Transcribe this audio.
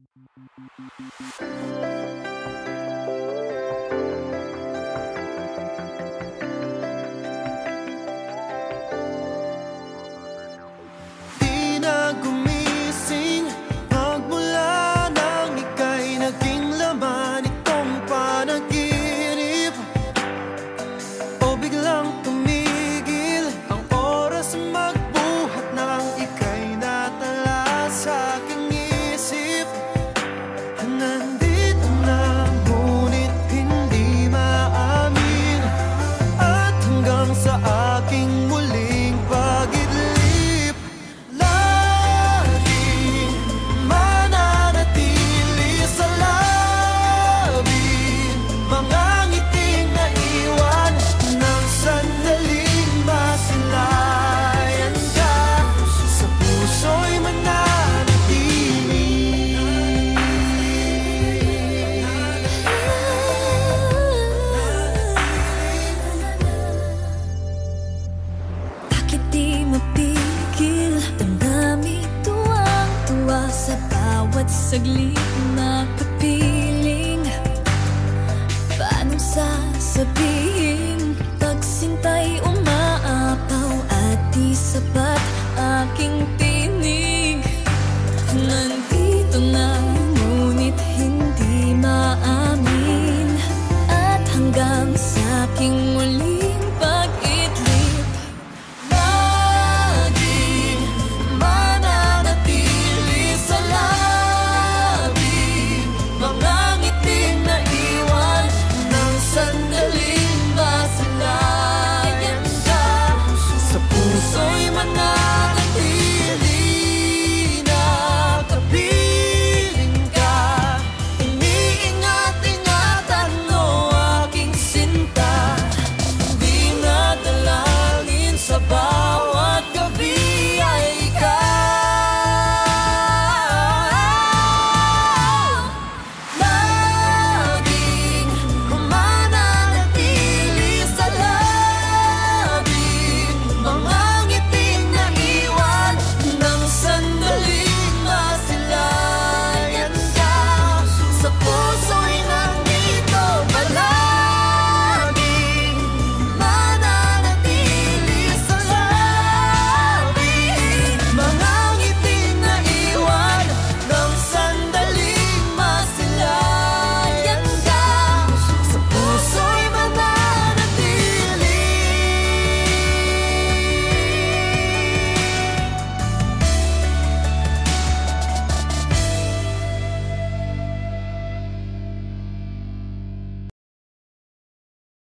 Di na gumising magmula nang ika'y naging laman itong panaginip, o biglang tumigil ang oras magbuhat nang ika'y natala sa aking isip. Nandito na ngunit hindi maamin, at hanggang sa aking muling pag-idlip, laging mananatili sa labi mga ngiting naiwan ng sandaling masilayan ka. Sa puso'y mananatili. Bakit di mapigil? Damdamin tuwang-tuwa sa bawat saglit na kapiling. Paano sasabihin